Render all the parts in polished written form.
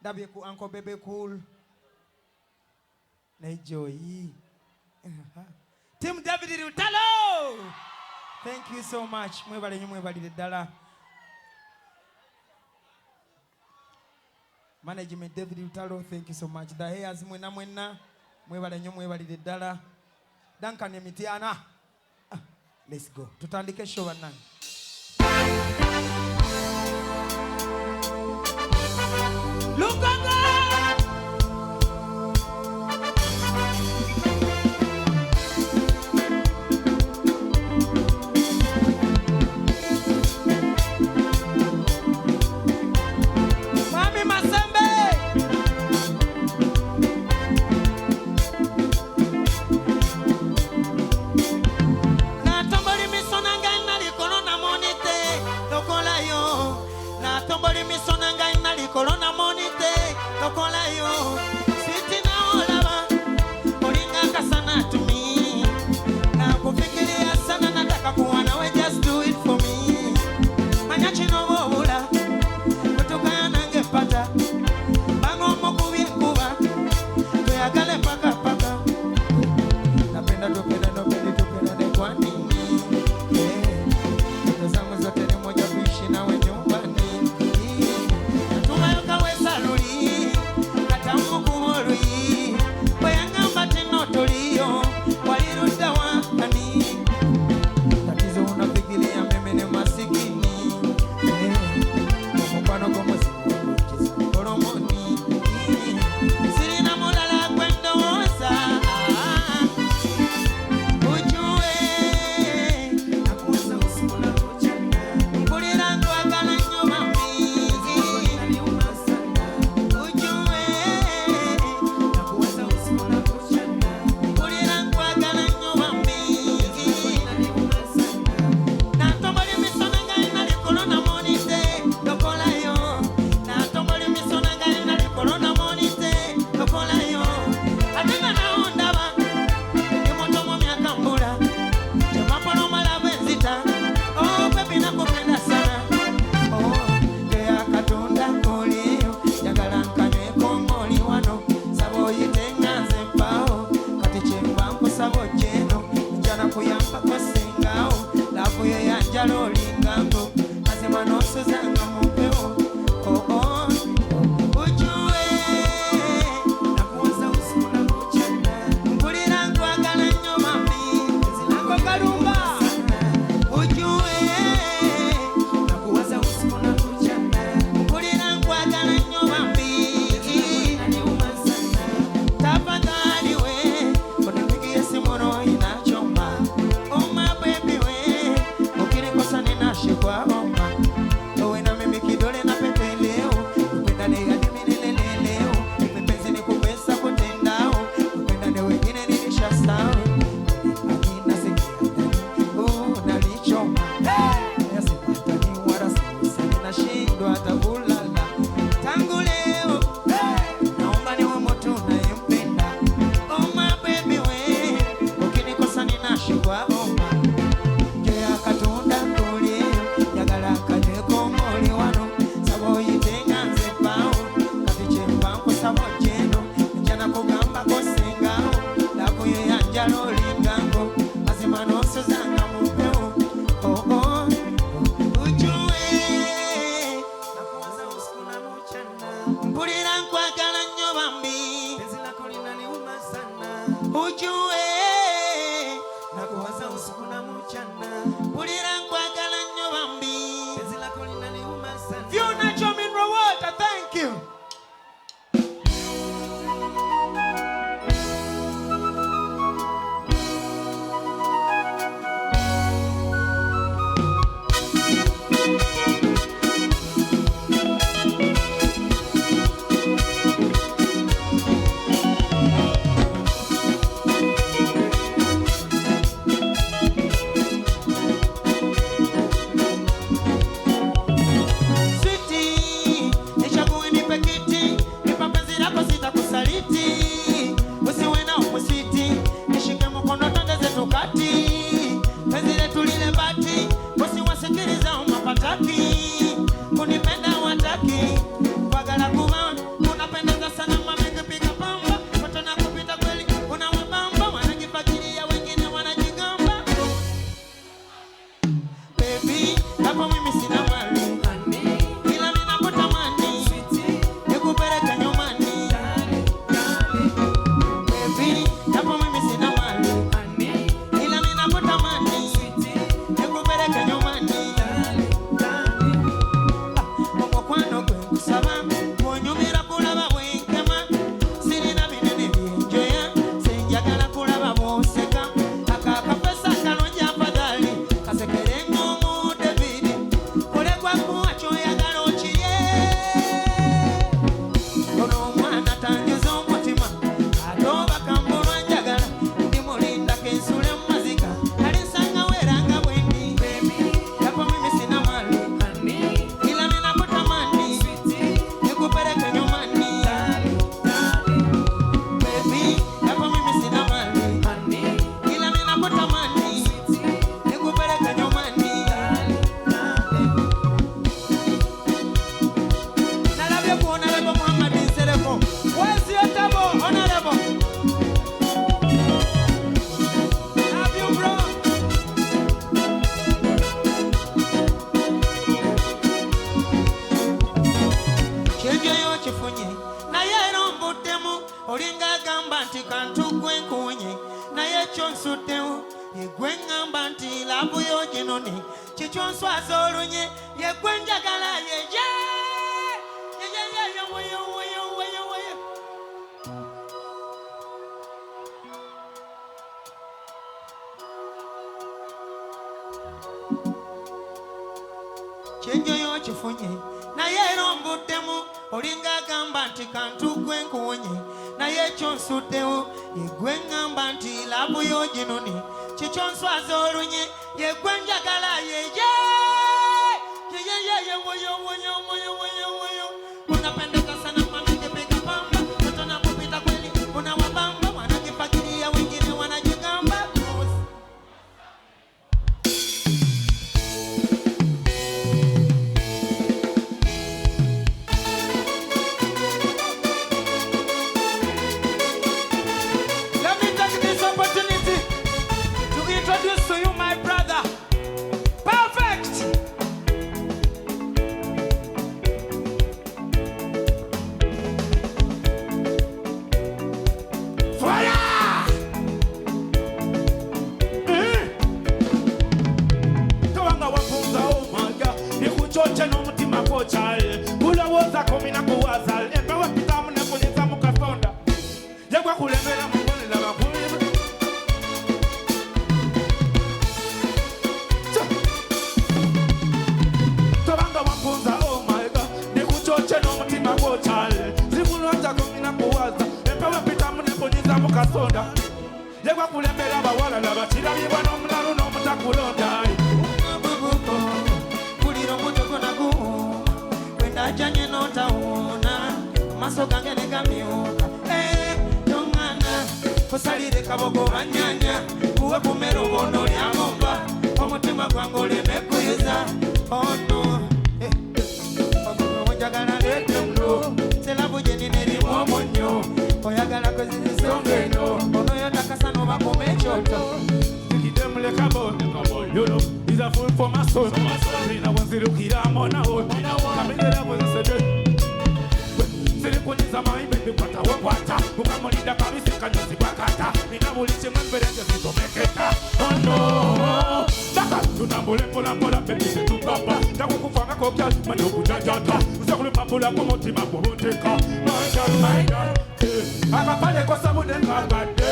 Ndabye ku Uncle Bebe Cool. Na Joy. Team David Lutalo. Thank you so much. Mwebale nyo mwebali dala. Management David Lutalo, thank you so much. The hairs mwena. Mwebale nyo mwebali dala. Duncan Emitiana. Let's go. Tutandike show banana. Lukanga! Mami Masembe! Na tomboli misonanga inali kolona monite lokola yo. Na tomboli misonanga inali kolona monite lokola yo. Siti na olaba olinga kasana to me. Na kufikiria sana nataka kuwa nawe, just do it for me. Manyachi no wula kutoka nange pata bango mokubi kuba tuyagale paka napenda tupenda de kwa nini zangu zote ni moja kuishi nawe nyumbani tumayoka wesa luli kata mukuhorui bayangamba tino tolio waliruda wakani tatizo unafikiria mimi ni masikini mupano como si koromoni sirina mulala kwendoza ujue nakuweza usikula kuchana mpulira ndwagala nnyo mamizi ujue nakuweza usikula kuchana mpulira ndwagala nnyo mamizi natomboli misonanga inali kolona monite lokola yo natomboli misonanga inali kolona monite lokola yo atenga naondaba imotomo myakambula jamapolo malabu enzita oh baby nakupenda sana oh ya katonda kolio yagala nkanywe kongoli wano sabo yitenga nzepao kati chemba nkusabo jeno njana kuyamba kosengao lafu yo yanjalo lingango azema nosuzanga mupeo oh oh ujue nakuweza usikula kuchana mpulira nkwagala nnyo mami zinako kalumba ujue nakuweza usikula kuchana mpulira nkwagala nnyo mami tafadhali we unipigie simu roho inachoma oh my baby we ukirikosa ninashikwa omba owe na mimi kidole na pete leo upendane hadi milele leo mapenzi ni kupesa kutendao upendane wengine nilishasahau akina sikia nalichoma yasipatani wala sisi nashindwa hata kulala tangu leo naomba niwe mtu unayempenda oh my baby we ukinikosa ninashikwa omba Jaya katunda kolio yagala kanywe kongoli wano sabo yitenga nzepao kati chemba nkusabo jeno njana kugamba kosengao lakuyo yanjalo lingango mazima nosuzanga mupeo oh oh ujue nakuwaza usikula mchana mpulira nkwagala nnyo bambi penzi lako linaniuma sana ujue nakuwaza usikula mchana mpulira nkwagala nnyo bambi penzi lako linaniuma sana Fiona Jomin Rawata, thank you. Onyumira kulaba bwenkema sirina binene byenjoya senjagala kulaba bwoseka akakapesa kalonja afadhali kasekere ng'omu David kolekwa kuwa kyoyagala okiye ono omwana tanjuza omutima ate obaka mbulwa njagala ndimulinda kensule mu maziga alinsanga weranga bwendi yako mimi sina mali ila ninakutamani nikupeleke nyumbani baby yako mimi sina mali ila ninakutamani nikupeleke nyumbani nalabye kuona lebo Muhammad Nsereko where's your table honorable love you bro kyebyoyo kifunye naye era ombuddemu olinga agamba nti kantu gwe nkuwunye naye ekyo nsuddewo yegwe ŋŋamba nti laavu yo ginone kikyo nswaza olunye yegwe njagala yeje kyenjoyo kifunye naye era ombuddemu olinga agamba nti kantu gwe nkuwunye naye ekyo nsuddewo yegwe ŋŋamba nti laavu yo ginone kikyo nswaza olunye yegwe njagala yeje unapendeza sana mami kipiga pamba mtoto na kupita kweli unawabamba wanakifakiria wengine wanajigamba Let me take this opportunity to introduce to you my brother Perfect. Fire! Towanga wafunza omanga nikuchoche n'omutima gwokyale kulowooza komina kuwaza empewo pitamu nefunyisa mu kasonda yegwa kulemera mukolera bakulima tobanga wafunza omanga nikuchoche n'omutima gwokyale zikulowooza komina kuwaza empewo pitamu nefunyisa mu kasonda yegwa kulemera abawalala bakirabibwa n'omulalu n'omutakulonda Mabubuko, kuliro mutoko na guuma wendajanye notawona maso gange negamyuka tongana kusalire kabogo banyanya kuwe kumero bono lyamomba omutima gwange oleme kuyuza ono omujagala lete mno selabuje ninerimu omunyo oyagala kozizisonga eno ono yotakasa nobakoma ekyoto You know, he's a fool for my soul. Rina wanzirukira mona ho. Kamera wanzisede. Siri kuniza mai baby kwata wakwata. Ukamonida kabisi kanyosi bakata. Nina muliche mwenberenge zitomekeka. Oh no. Daka tunambole pola pola baby situpapa. Taku kufanga kokya mano kujajata. Usakule mapula kumoti mapuruteka. My God. Akapale kwa samude ngagade.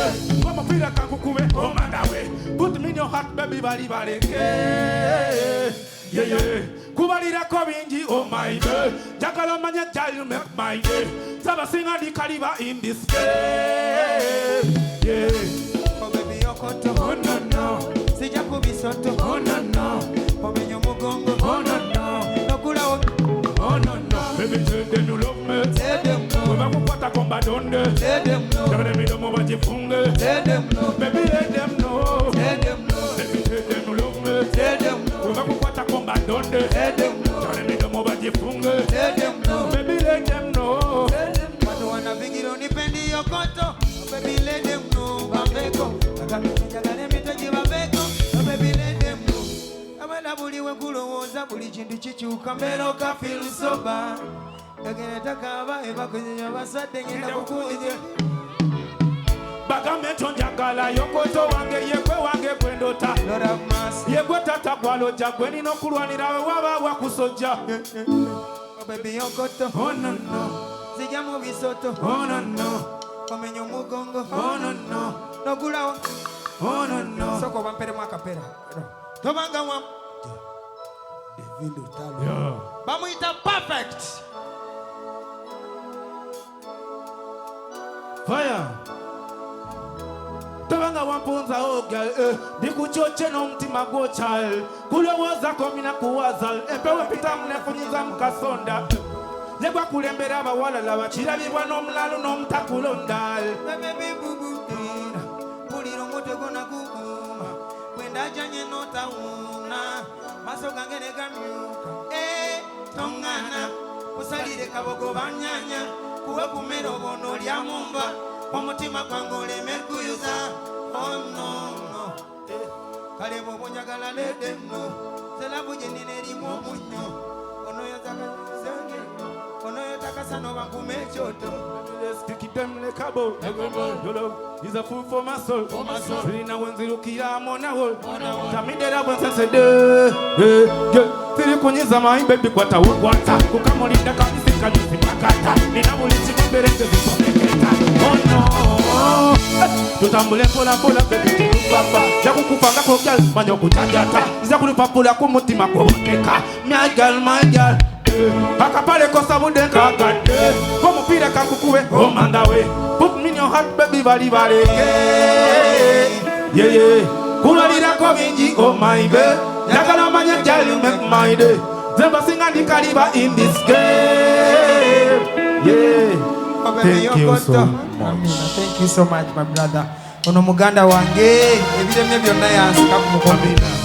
Kama pira kakukuwe omandawe. Put me in your heart baby bali baleke. Yeah yeah. Kubalira ko bingi oh my God. Jagala manya jail make my day. Saba singa di kaliba in this game. Yeah. Oh baby yokoto oh no no. Sija kubisoto oh no no. Omenyo mugongo oh no no. Nokula oh no no. Baby tell them you love me. Tell them no. Wewe kukwata komba donde. Tell them no. Jagala mi domo bajifunge. Tell them no. Baby let them know. Tell them no. Baby tell them you love me. Tell them no. Wewe kukwata komba donde. Tell them no. Jagala mi domo bajifunge. Tell them no. Baby let them know. Tell them no. Watu wanabigiro nipendi yokoto. Oh baby let them know. Bambeko. Jagala mitaji bambeko. Oh baby let them know. Abana buli wekulowooza buli kintu kikyuka mbera okafeel soba. Yagene takaba ebakuzinya baswadde ngenda kukuzinya. Bagambe tonjagala yokoto wange yekwe wange kwendota. Lord have mercy. Yegwe tata gwaloja gwe nina okulwanira we waba wakusojja. Oh baby yokoto. Oh no no. musoto. Oh no no. Omenyo mugongo. Oh no no. Nogulawo. Oh no no. Soko bampere mwakapera. Tobanga wam. Davido talo. Yeah. Bamuita perfect. Fire. Tobanga wampunza oh girl. Dikuchoche no mtima go child. Kulowoza komina kuwaza. Epewe pita mnefunyiza mkasonda. Legwa kulembera abawala labakirabibwa n'omulalo n'omutakulonda. Baby bubu. Puliro mutego na kuguma. Kwenda janye notawuna. Maso gange ne gamyuka. Tongana. Usalire kabogo banyanya. Kuwe kumero bono lya mumba. Omutima gwange oleme kuyuza. Oh no no. Kale bobo njagala lede no. Selabu jenine limu omunyo. Ono yozaka zange. Ono yotaka no bankume choto. Stick them like a bow. Your love is a food for my soul. Rina wenzirukira mona wo. Tamidera bwense de. Tiri kunyiza my baby kwata wata. Kukamulinda kabisa kanisi makata. Ninamulichi mberete zisomeketa. Oh no. Tutambule pola pola baby papa. Jakukupanga ko girl manyo kutanjata. Zakupapula ku mutima ko keka. My girl. Akapale kosa mudenka kade. Como pire kakukuwe oh mandawe. Put me in your heart baby bali. Yeah. Kulalira ko binji oh my baby. Yakana manya girl you make my day. Zemba singa di kaliba in this game. Yeah. Thank you so much. Thank you so much my brother. Ono muganda wange ebiremye byonna yansika ku mukono.